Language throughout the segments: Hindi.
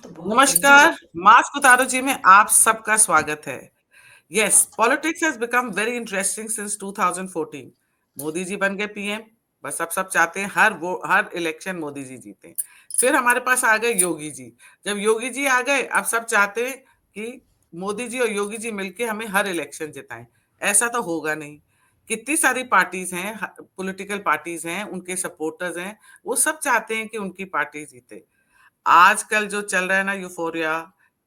तो बहुत जल्दी हो नमस्कार, मास्क उतारो जी में आप सबका स्वागत है। Yes, politics has become very interesting since 2014। Modi ji बन गए पीएम, बस अब सब चाहते हैं हर इलेक्शन मोदी जी जीते। फिर हमारे पास आ गए योगी जी। जब योगी जी आ गए, अब सब चाहते हैं कि मोदी जी और योगी जी मिलके हमें हर इलेक्शन जिताएं। ऐसा तो होगा नहीं। कितनी सारी पार्टीज हैं, पॉलिटिकल पार्टीज हैं, उनके सपोर्टर्स हैं, वो सब चाहते हैं कि उनकी पार्टी जीते। आजकल जो चल रहा है ना यूफोरिया,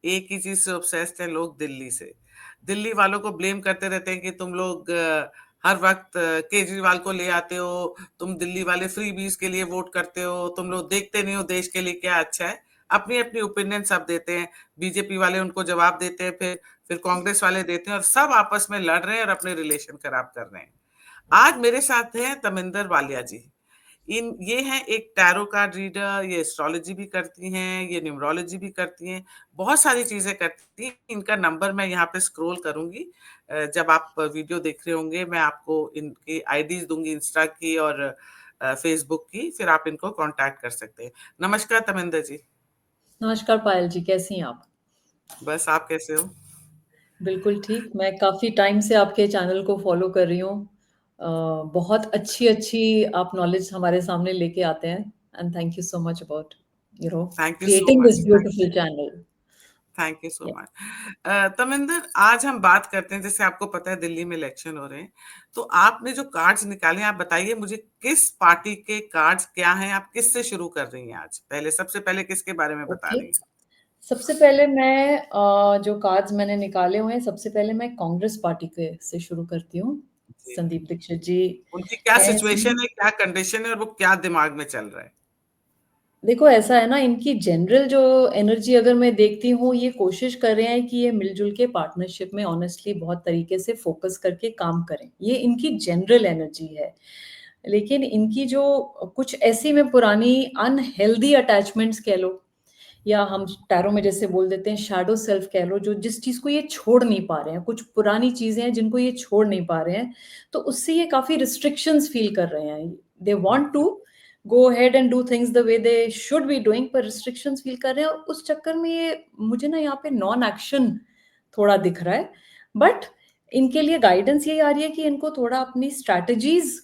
एक ही चीज से ऑब्सेस्ड है लोग, दिल्ली से। दिल्ली वालों को ब्लेम करते रहते हैं कि तुम लोग हर वक्त केजरीवाल को ले आते हो, तुम दिल्ली वाले फ्री बीज के लिए वोट करते हो, तुम लोग देखते नहीं हो देश के लिए क्या अच्छा है। अपनी अपनी ओपिनियन सब देते हैं। बीजेपी वाले उनको जवाब देते हैं, फिर कांग्रेस वाले देते हैं, और सब आपस में लड़ रहे हैं और अपने रिलेशन खराब कर रहे हैं। आज मेरे साथ हैं तमिंदर वालिया जी। ये हैं एक टैरो कार्ड रीडर, ये एस्ट्रोलॉजी भी करती हैं, ये न्यूमरोलॉजी भी करती हैं, बहुत सारी चीजें करती हैं। इनका नंबर मैं यहाँ पे स्क्रॉल करूंगी। जब आप वीडियो देख रहे होंगे मैं आपको इनकी आईडीज दूंगी, इंस्टा की और फेसबुक की, फिर आप इनको कांटेक्ट कर सकते हैं। नमस्कार तमिंदर जी। नमस्कार पायल जी, कैसी हैं आप? बस आप कैसे हो? बिल्कुल ठीक। मैं काफ़ी टाइम से आपके चैनल को फॉलो कर रही हूँ। बहुत अच्छी अच्छी आप नॉलेज हमारे सामने लेके आते हैं and thank you so much about thank you so creating this much. Beautiful channel. Thank you so much. तमिंदर, आज हम बात करते हैं, जैसे आपको पता है दिल्ली में इलेक्शन हो रहे हैं, तो आपने जो कार्ड्स निकाले हैं, आप बताइए मुझे किस पार्टी के कार्ड्स क्या हैं, आप किससे शुरू कर रही हैं आज? सबसे पहले किसके बारे में बता ओके, रही हैं? सबसे पहले मैं जो कार्ड्स मैंने निकाले हुए हैं, सबसे पहले मैं कांग्रेस पार्टी के से शुरू करती हूँ। जी। संदीप दीक्षित जी उनकी क्या हैं सिचुएशन है, क्या कंडीशन है, और वो क्या दिमाग में चल रहा है? देखो, ऐसा है ना, इनकी जनरल जो एनर्जी अगर मैं देखती हूँ, ये कोशिश कर रहे हैं कि ये मिलजुल के पार्टनरशिप में ऑनेस्टली बहुत तरीके से फोकस करके काम करें। ये इनकी जनरल एनर्जी है। लेकिन इनकी जो कुछ ऐसी में पुरानी अनहेल्दी अटैचमेंट्स कह लो, या हम टैरो में जैसे बोल देते हैं शैडो सेल्फ कह लो, जो जिस चीज़ को ये छोड़ नहीं पा रहे हैं, कुछ पुरानी चीज़ें हैं जिनको ये छोड़ नहीं पा रहे हैं, तो उससे ये काफ़ी रिस्ट्रिक्शंस फील कर रहे हैं। They want to go ahead and do things the way they should be doing, पर रिस्ट्रिक्शंस फील कर रहे हैं, और उस चक्कर में ये मुझे ना यहाँ पे नॉन एक्शन थोड़ा दिख रहा है। बट इनके लिए गाइडेंस यही आ रही है कि इनको थोड़ा अपनी स्ट्रैटेजीज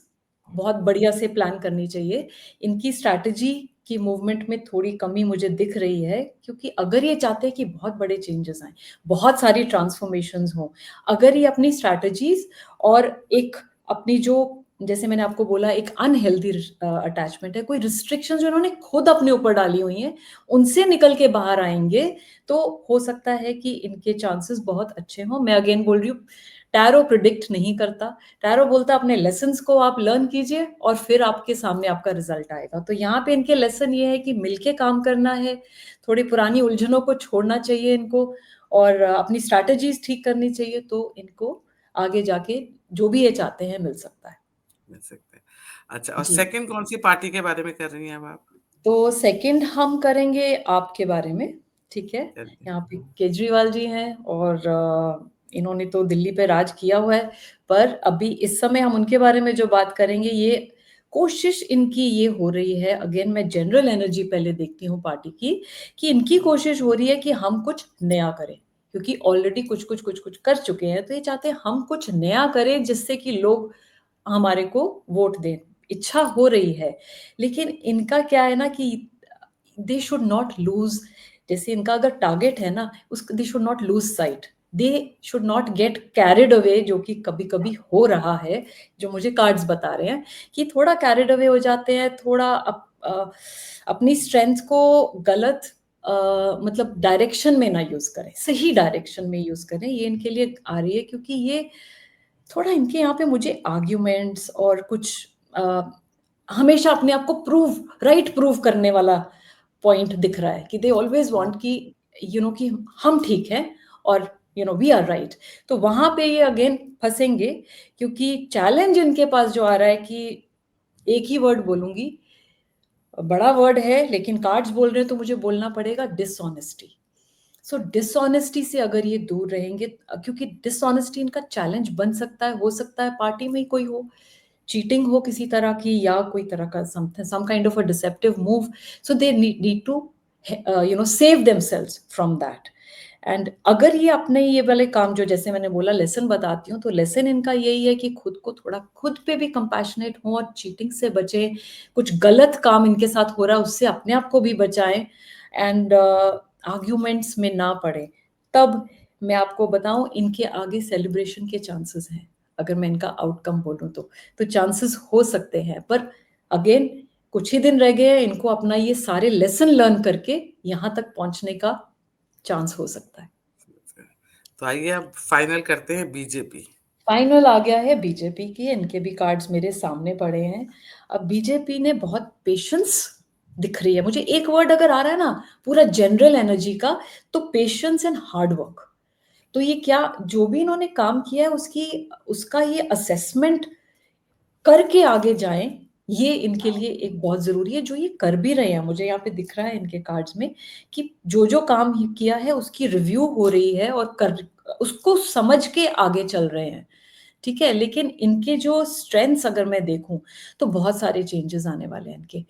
बहुत बढ़िया से प्लान करनी चाहिए। इनकी स्ट्रैटेजी की मूवमेंट में थोड़ी कमी मुझे दिख रही है, क्योंकि अगर ये चाहते हैं कि बहुत बड़े चेंजेस आए, बहुत सारी ट्रांसफॉर्मेशंस हों, अगर ये अपनी स्ट्रैटेजीज और एक अपनी जो, जैसे मैंने आपको बोला, एक अनहेल्दी अटैचमेंट है, कोई रिस्ट्रिक्शन जो इन्होंने खुद अपने ऊपर डाली हुई हैं, उनसे निकल के बाहर आएंगे, तो हो सकता है कि इनके चांसेस बहुत अच्छे हों। मैं अगेन बोल रही हूँ, टैरो प्रिडिक्ट नहीं करता। टैरो बोलता है अपने लेसन्स को आप लर्न कीजिए और फिर आपके सामने आपका रिजल्ट आएगा। तो यहाँ पे इनके लेसन ये है कि मिलके काम करना है, थोड़ी पुरानी उलझनों को छोड़ना चाहिए इनको, और अपनी स्ट्रैटेजीज ठीक करनी चाहिए, तो इनको आगे जाके जो भी ये चाहते हैं मिल सकता है। मिल सकते हैं। अच्छा, और जी, सेकंड कौन सी पार्टी के बारे में कर रही हैं अब आप? तो सेकंड हम करेंगे आपके बारे में। ठीक है। चलिए। यहाँ पे केजरीवाल जी हैं, और इन्होंने तो दिल्ली पे राज किया हुआ है, पर अभी इस समय हम उनके बारे में जो बात करेंगे, ये कोशिश इनकी ये हो रही है, अगेन मैं जनरल एनर्जी पहले देखती हूँ पार्टी की, कि इनकी कोशिश हो रही है कि हम कुछ नया करें, क्योंकि ऑलरेडी कुछ कुछ कर चुके हैं, तो ये चाहते हैं हम कुछ नया करें जिससे कि लोग हमारे को वोट दें। इच्छा हो रही है, लेकिन इनका क्या है ना कि दे शुड नॉट लूज, जैसे इनका अगर टारगेट है ना, उस they should not lose sight, they should not get carried away, जो कि कभी कभी हो रहा है, जो मुझे कार्ड्स बता रहे हैं कि थोड़ा कैरिड अवे हो जाते हैं, थोड़ा अपनी स्ट्रेंथ को गलत मतलब डायरेक्शन में ना यूज करें, सही डायरेक्शन में यूज करें। ये इनके लिए आ रही है, क्योंकि ये थोड़ा इनके यहाँ पे मुझे आर्ग्यूमेंट्स और कुछ हमेशा अपने आप को प्रूव करने वाला पॉइंट दिख रहा है, कि दे ऑलवेज वांट कि कि हम ठीक हैं, और वी आर राइट। तो वहां पे ये अगेन फंसेंगे, क्योंकि चैलेंज इनके पास जो आ रहा है, कि एक ही वर्ड बोलूंगी, बड़ा वर्ड है, लेकिन कार्ड्स बोल रहे हैं तो मुझे बोलना पड़ेगा, डिसऑनेस्टी। सो डिसऑनेस्टी से अगर ये दूर रहेंगे, क्योंकि डिसऑनेस्टी इनका चैलेंज बन सकता है, हो सकता है पार्टी में ही कोई हो, चीटिंग हो किसी तरह की, या कोई तरह का some kind of a deceptive move, so they need to save themselves from that. And अगर ये अपने ये वाले काम, जो जैसे मैंने बोला लेसन बताती हूँ, तो लेसन इनका यही है कि खुद को थोड़ा खुद पे भी कंपैशनेट हो और चीटिंग से बचे, कुछ गलत काम इनके साथ हो रहा है उससे अपने आप को भी बचाएं, एंड आर्ग्यूमेंट्स में ना पड़े। तब मैं आपको बताऊं, इनके आगे सेलिब्रेशन के चांसेस हैं। अगर मैं इनका आउटकम बोलूं तो चांसेस हो सकते हैं, पर अगेन कुछ ही दिन रह गए हैं, इनको अपना ये सारे लेसन लर्न करके यहाँ तक पहुंचने का चांस हो सकता है। तो आइए अब फाइनल करते हैं बीजेपी। फाइनल आ गया है बीजेपी की, इनके भी कार्ड्स मेरे सामने पड़े हैं। अब बीजेपी ने बहुत पेशेंस दिख रही है मुझे, एक वर्ड अगर आ रहा है ना पूरा जनरल एनर्जी का, तो पेशेंस एंड हार्ड वर्क। तो ये क्या जो भी इन्होंने काम किया है उसका ये असेसमेंट करके आगे जाएं, ये इनके लिए एक बहुत जरूरी है, जो ये कर भी रहे हैं। मुझे यहाँ पे दिख रहा है इनके कार्ड्स में कि जो जो काम किया है उसकी रिव्यू हो रही है और उसको समझ के आगे चल रहे हैं। ठीक है, लेकिन इनके जो स्ट्रेंथ्स अगर मैं देखूं तो बहुत सारे चेंजेस आने वाले हैं इनके।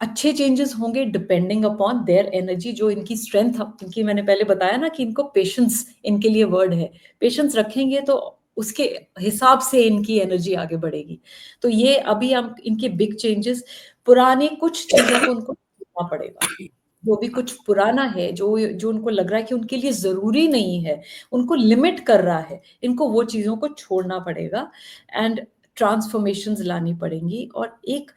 अच्छे चेंजेस होंगे डिपेंडिंग अपॉन देयर एनर्जी, जो इनकी स्ट्रेंथ इनकी, मैंने पहले बताया ना कि इनको पेशेंस इनके लिए वर्ड है। पेशेंस रखेंगे तो उसके हिसाब से इनकी एनर्जी आगे बढ़ेगी। तो ये अभी हम इनके बिग चेंजेस, पुरानी कुछ चीजों को उनको करना पड़ेगा। जो भी कुछ पुराना है, जो जो उनको लग रहा है कि उनके लिए जरूरी नहीं है, उनको लिमिट कर रहा है, इनको वो चीजों को छोड़ना पड़ेगा एंड ट्रांसफॉर्मेशंस लानी पड़ेंगी। और एक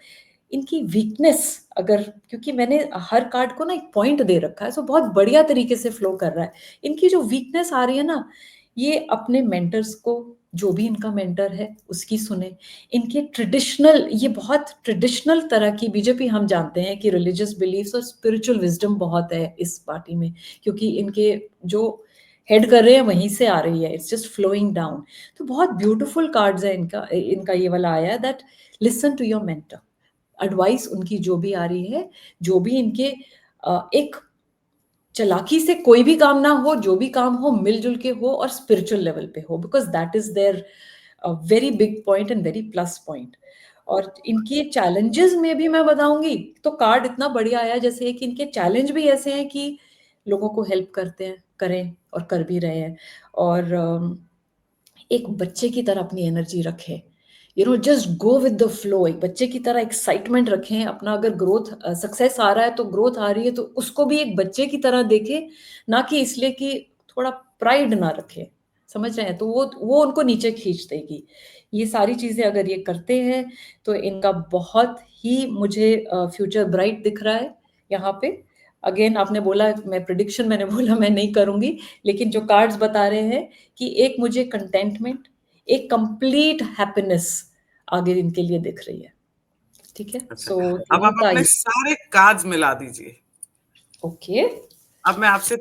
इनकी वीकनेस, अगर, क्योंकि मैंने हर कार्ड को ना एक पॉइंट दे रखा है, सो बहुत बढ़िया तरीके से फ्लो कर रहा है। इनकी जो वीकनेस आ रही है ना, ये अपने मेंटर्स को, जो भी इनका मेंटर है उसकी सुने। इनके ट्रेडिशनल, ये बहुत ट्रेडिशनल तरह की, बीजेपी हम जानते हैं कि रिलीजियस बिलीफ्स और स्पिरिचुअल विजडम बहुत है इस पार्टी में, क्योंकि इनके जो हेड कर रहे हैं वहीं से आ रही है, इट्स जस्ट फ्लोइंग डाउन। तो बहुत ब्यूटीफुल कार्ड्स है इनका इनका ये वाला आया है that listen to your mentor, advice उनकी जो भी आ रही है, जो भी इनके एक चालाकी से कोई भी काम ना हो, जो भी काम हो मिलजुल के हो और स्पिरिचुअल लेवल पे हो, because that is there very big point and very plus point. और इनके चैलेंजेस में भी मैं बताऊंगी तो कार्ड इतना बढ़िया आया, जैसे कि इनके चैलेंज भी ऐसे हैं कि लोगों को हेल्प करते हैं, करें और कर भी रहे हैं। और एक बच्चे की तरह अपनी एनर्जी रखें, just go with the flow, एक बच्चे की तरह एक्साइटमेंट रखें अपना। अगर ग्रोथ सक्सेस आ रहा है तो ग्रोथ आ रही है तो उसको भी एक बच्चे की तरह देखें, ना कि इसलिए कि थोड़ा प्राइड ना रखे, समझ रहे हैं, तो वो उनको नीचे खींच देगी। ये सारी चीजें अगर ये करते हैं तो इनका बहुत ही मुझे फ्यूचर ब्राइट दिख रहा है यहाँ पे। अगेन आपने बोला, मैं प्रिडिक्शन मैंने बोला मैं नहीं करूंगी, लेकिन जो कार्ड्स बता रहे हैं कि एक मुझे कंटेंटमेंट, एक कंप्लीट हैप्पीनेस आगे इनके लिए दिख रही है। ठीक है, अच्छा, सो अब यहाँ आप का अपने सारे कार्ड्स मिला दीजिए। ओके। अब मैं आपसे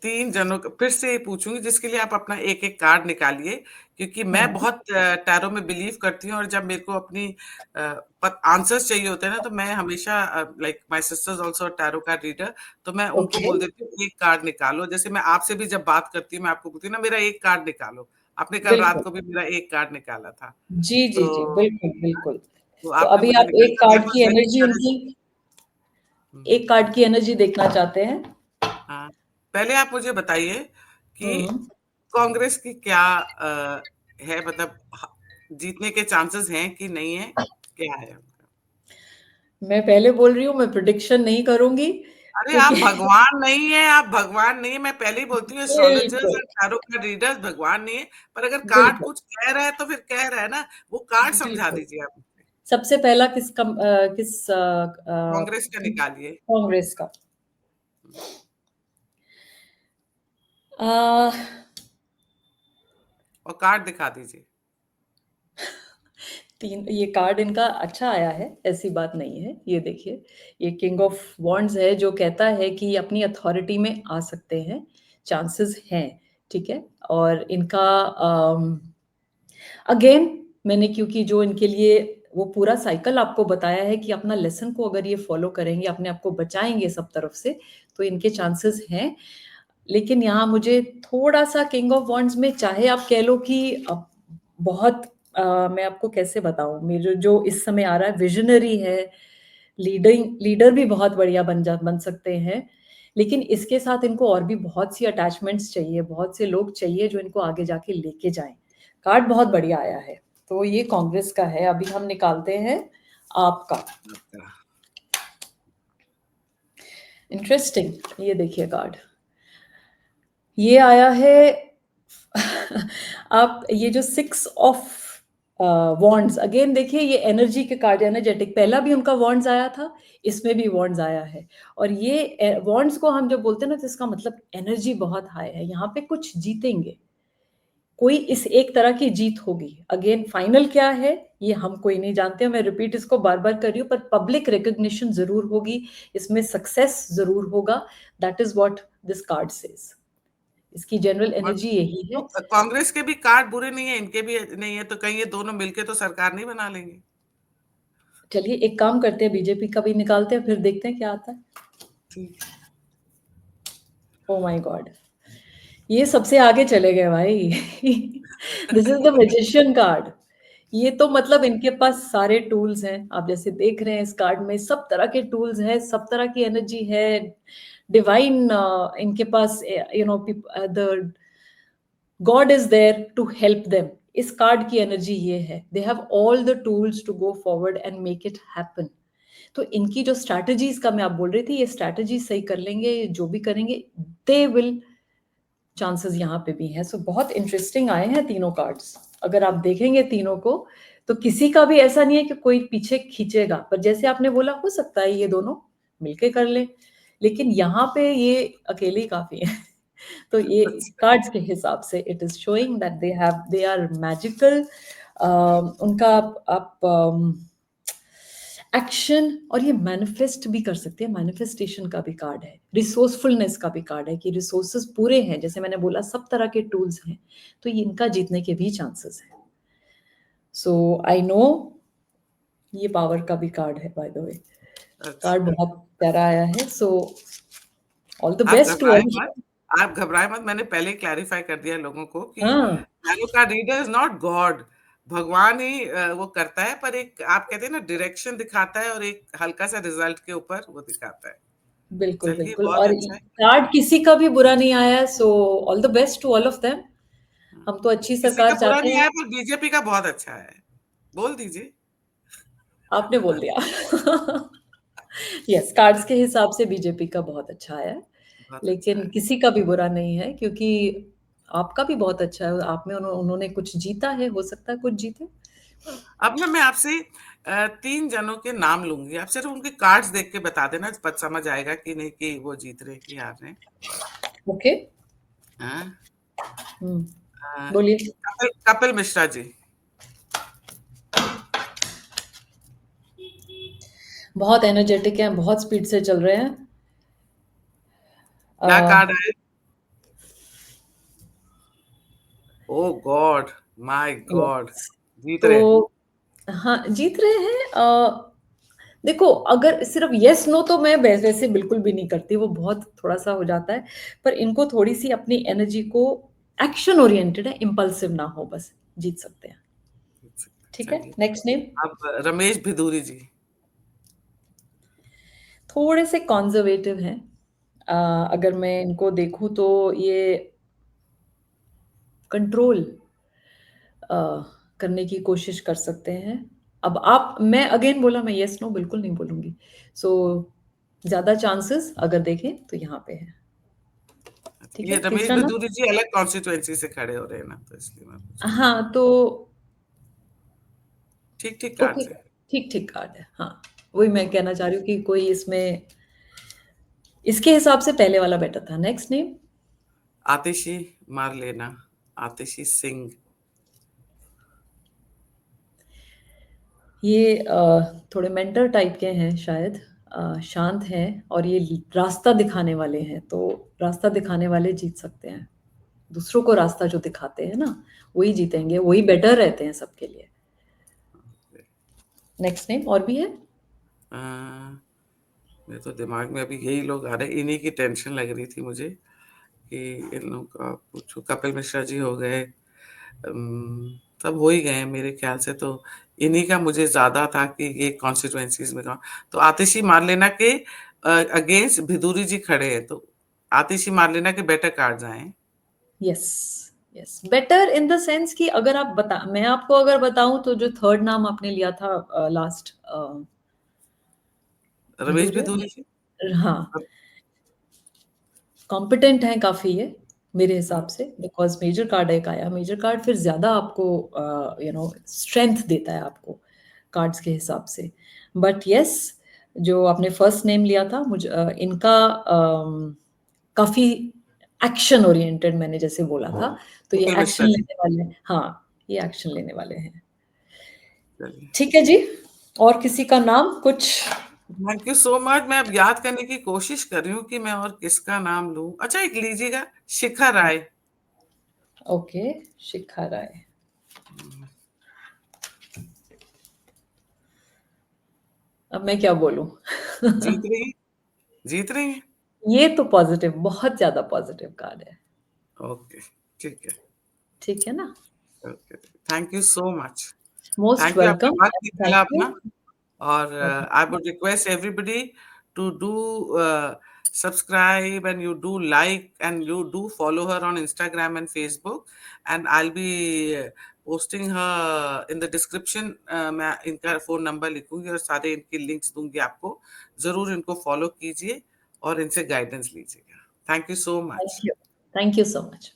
3 जनों को फिर से पूछूंगी, जिसके लिए आप अपना एक-एक कार्ड निकालिए, क्योंकि मैं हाँ, बहुत टैरो में बिलीव करती हूँ, और जब मेरे को अपनी आंसर्स चाहिए होते हैं ना, तो मैं हमेशा, like my sister's also tarot card reader, तो मैं उनको ओके, बोल देती हूँ एक कार्ड निकालो। जैसे मैं आपसे भी जब बात करती हूँ, मैं आपको बोलती हूँ ना, मेरा एक कार्ड निकालो। आपने कल रात बिल्कुल, को भी मेरा एक कार्ड निकाला था। जी जी जी, तो बिल्कुल बिल्कुल। तो तो आपने अभी मुझे आप निकाला एक था, दैट कार्ड वाज़ की वेरी एनर्जी उनकी, इंकरेजिंग। हुँ। एक कार्ड की एनर्जी देखना चाहते हैं। हाँ, पहले आप मुझे बताइए कि हम्म कांग्रेस की क्या है, मतलब जीतने के चांसेस हैं कि नहीं है? क्या है उनका? मैं पहले बोल रही हूँ, मैं प्रिडिक्शन नहीं करूंगी, अरे आप क्योंकि भगवान नहीं है, आप भगवान नहीं है। मैं पहले ही बोलती हूँ, एस्ट्रोलॉजर्स बिल्कुल और टैरो कार्ड रीडर्स भगवान नहीं है, पर अगर कार्ड बिल्कुल कुछ कह रहा है तो फिर कह रहा है ना, वो कार्ड समझा बिल्कुल। दीजिए आप मुझे। सबसे पहला किस कांग्रेस का निकालिए। कांग्रेस का। हुँ, आ, और कार्ड दिखा दीजिए। तीन, ये कार्ड इनका अच्छा आया है, ऐसी बात नहीं है। ये देखिए, ये किंग ऑफ वॉन्ड्स है, जो कहता है कि अपनी अथॉरिटी में आ सकते हैं, चांसेस हैं। ठीक है, और इनका अगेन, मैंने क्योंकि जो इनके लिए वो पूरा साइकिल आपको बताया है कि अपना लेसन को अगर ये फॉलो करेंगे, अपने आप को बचाएंगे सब तरफ से, तो इनके चांसेस हैं। लेकिन यहाँ मुझे थोड़ा सा किंग ऑफ वॉन्ड्स में, चाहे आप कह लो कि बहुत मैं आपको कैसे बताऊं, मेरे जो इस समय आ रहा है विजनरी है, लीडर भी बहुत बढ़िया बन सकते हैं, लेकिन इसके साथ इनको और भी बहुत सी अटैचमेंट्स चाहिए, बहुत से लोग चाहिए जो इनको आगे जाके लेके जाएं। कार्ड बहुत बढ़िया आया है, तो ये कांग्रेस का है। अभी हम निकालते हैं आपका। इंटरेस्टिंग, ये देखिए कार्ड, ये आया है आप ये जो 6 ऑफ वॉन्ड्स, अगेन देखिए ये एनर्जी के कार्ड, एनर्जेटिक, पहला भी उनका वॉन्ड्स आया था, इसमें भी वॉन्ड्स आया है। और ये वॉन्ड्स को हम जब बोलते हैं ना, तो इसका मतलब एनर्जी बहुत हाई है, यहाँ पे कुछ जीतेंगे, कोई इस एक तरह की जीत होगी। अगेन फाइनल क्या है ये हम कोई नहीं जानते, मैं रिपीट इसको बार बार कर रही हूँ, पर पब्लिक रिकॉग्निशन जरूर होगी, इसमें सक्सेस जरूर होगा। That is what this card says. इसकी जनरल और एनर्जी यही तो है। कांग्रेस के भी कार्ड बुरे नहीं है, इनके भी नहीं है, तो कहीं ये दोनों मिलके तो सरकार नहीं बना लेंगे? चलिए एक काम करते हैं, बीजेपी का भी निकालते हैं, फिर देखते हैं क्या आता है। ठीक। ओ माय गॉड, ये सबसे आगे चले गए भाई this is the magician card. ये तो मतलब इनके पास सारे टूल्स हैं, आप जैसे देख रहे हैं इस कार्ड में सब तरह के टूल्स हैं, सब तरह की एनर्जी है, डिवाइन इनके पास, you know, the god is there to help them. इस कार्ड की एनर्जी ये है, they have all the tools to go forward and make it happen. तो इनकी जो स्ट्रैटेजीज का मैं आप बोल रही थी, ये स्ट्रैटेजी सही कर लेंगे, जो भी करेंगे दे विल, चांसेस यहाँ पे भी हैं। सो बहुत इंटरेस्टिंग आए हैं तीनों कार्ड्स, अगर आप देखेंगे तीनों को, तो किसी का भी ऐसा नहीं है कि कोई पीछे खींचेगा, पर जैसे आपने बोला हो सकता है ये दोनों मिलके कर ले, लेकिन यहाँ पे ये अकेले ही काफी है तो ये अच्छा। कार्ड्स के हिसाब से it is showing that they are magical. उनका आप एक्शन, और ये मैनिफेस्ट भी कर सकते हैं, मैनिफेस्टेशन का भी कार्ड है, रिसोर्सफुलनेस का भी कार्ड है कि रिसोर्सेस पूरे हैं, जैसे मैंने बोला सब तरह के टूल्स हैं, तो ये इनका जीतने के भी चांसेस हैं। सो आई नो, ये पावर का भी कार्ड है बाय द वे, कार्ड अच्छा, बहुत प्यारा आया है। सो ऑल द आप बेस्ट टू घबराए ऑल। मत, आप घबराए मत, मैंने पहले ही क्लैरिफाई कर दिया लोगों को कि हाँ टैरो का रीडर इज नॉट गॉड। भगवान ही वो करता है, पर एक आप कहते हैं ना डायरेक्शन दिखाता है, और एक हल्का सा रिजल्ट के ऊपर वो दिखाता है। बिल्कुल चलिए, बिल्कुल, बहुत और अच्छा है। कार्ड किसी का भी बुरा नहीं आया है, so all the best to all of them. हाँ। हम तो अच्छी किसी का सरकार बुरा चाहते नहीं हैं। आया, पर बीजेपी का बहुत अच्छा है। बोल दीजिए। आपने बोल दिया यस, कार्ड्स के हिसाब से बीजेपी का बहुत अच्छा आया है, बहुत अच्छा लेकिन है। किसी का भी बुरा नहीं है, क्योंकि आपका भी बहुत अच्छा है, आप में उन्होंने कुछ जीता है, हो सकता है कुछ जीते। अब ना मैं आपसे 3 जनों के नाम लूँगी। आप सिर्फ़ उनके कार्ड्स देख के बता देना, पत समझ आएगा कि नहीं कि वो जीत रहे हैं कि हार रहे हैं। ओके। हाँ, हम्म, अ, बोलिए। कपिल कपिल मिश्रा जी। बहुत एनर्जेटिक हैं, बहुत स्पीड से चल रहे हैं। क्या अ, कार्ड है? ओह गॉड! My God! yes। जीत रहे हैं। तो हाँ, जीत रहे हैं। देखो, अगर सिर्फ यस नो तो मैं वैसे बिल्कुल भी नहीं करती, वो बहुत थोड़ा सा हो जाता है, पर इनको थोड़ी सी अपनी एनर्जी को, एक्शन ओरिएंटेड है, इम्पल्सिव ना हो, बस जीत सकते हैं। जीत सकते हैं, ठीक है, चलिए। Next name. अब रमेश भिदूरी जी। थोड़े से कॉन्जर्वेटिव हैं। अगर मैं इनको देखूं तो ये कंट्रोल करने की कोशिश कर सकते हैं। अब आप, मैं अगेन बोला, मैं यस नो बिल्कुल नहीं बोलूंगी। सो ज्यादा चांसेस अगर देखें तो यहाँ पे है। ठीक ये है, रमेश तीसरा नाम। भिदूरी जी अलग कॉन्स्टिट्यूएंसी से खड़े हो रहे हैं ना, तो इसलिए मैं पूछ रही हूँ। हाँ तो ठीक-ठीक ओके, कार्ड्स हैं। ठीक ठीक कार्ड है, हाँ। वही मैं कहना चाह रही हूँ कि कोई इसमें, इसके हिसाब से पहले वाला बेटर था। Next name. आतिशी मारलेना, आतिशी सिंह। ये थोड़े मेंटर टाइप के हैं शायद, शांत हैं, और ये रास्ता दिखाने वाले हैं, तो रास्ता दिखाने वाले जीत सकते हैं। दूसरों को रास्ता जो दिखाते हैं ना, वही जीतेंगे, वही बेटर रहते हैं सबके लिए। नेक्स्ट नेम और भी है। अ, मेरे तो दिमाग में अभी यही लोग आ रहे हैं, इन्हीं की टेंशन लग रही थी मुझे कि इन लोगों का पूछूं। कपिल मिश्रा जी हो गए। सब हो ही गए हैं मेरे ख्याल से, तो इन्हीं का मुझे ज़्यादा था कि ये कॉन्स्टिट्यूएंसीज़ में तो आतिशी मारलेना के अगेंस्ट भिदुरी जी खड़े हैं, तो आतिशी मारलेना के बेटर कार्ड्स आए हैं। Yes, yes. Better in the sense कि अगर मैं आपको अगर बताऊँ तो जो थर्ड नाम आपने लिया था लास्ट रमेश भिदुरिया? भिदुरी जी। हाँ, कॉम्पिटेंट हैं काफ़ी ये, मेरे हुँ, हिसाब से, बिकॉज़ मेजर कार्ड एक आया, मेजर कार्ड फिर ज़्यादा आपको स्ट्रेंथ देता है आपको, कार्ड्स के हिसाब से। बट येस, जो आपने फर्स्ट नेम लिया था इनका काफ़ी एक्शन ओरिएंटेड मैंने जैसे बोला था, तो ये मुकुल एक्शन मिश्रा जी। लेने वाले हैं हाँ, ये एक्शन लेने वाले हैं। चलिए, ठीक है जी, और किसी का नाम कुछ? Thank you so much. मैं अब याद करने की कोशिश कर रही हूँ कि मैं और किसका नाम लूँ। अच्छा, एक लीजिएगा, शिखा राय। ओके, शिखा राय। अब मैं क्या बोलूँ? जीत रही हैं, जीत रही हैं। ये तो पॉज़िटिव, बहुत ज़्यादा पॉज़िटिव कार्ड है। ओके, ठीक है, ठीक है ना? Okay, thank you so much. Most thank you, आपने वेलकम वक़्त एंड निकाला थैंक यू। अपना। और okay, I would request everybody to do subscribe, and you do like, and you do follow her on Instagram and Facebook, and I'll be posting her in the description। मैं इनका फ़ोन नंबर लिखूँगी और सारे इनके लिंक्स दूँगी आपको। ज़रूर इनको फ़ॉलो कीजिए और इनसे गाइडेंस लीजिएगा। Thank you so much. Thank you so much.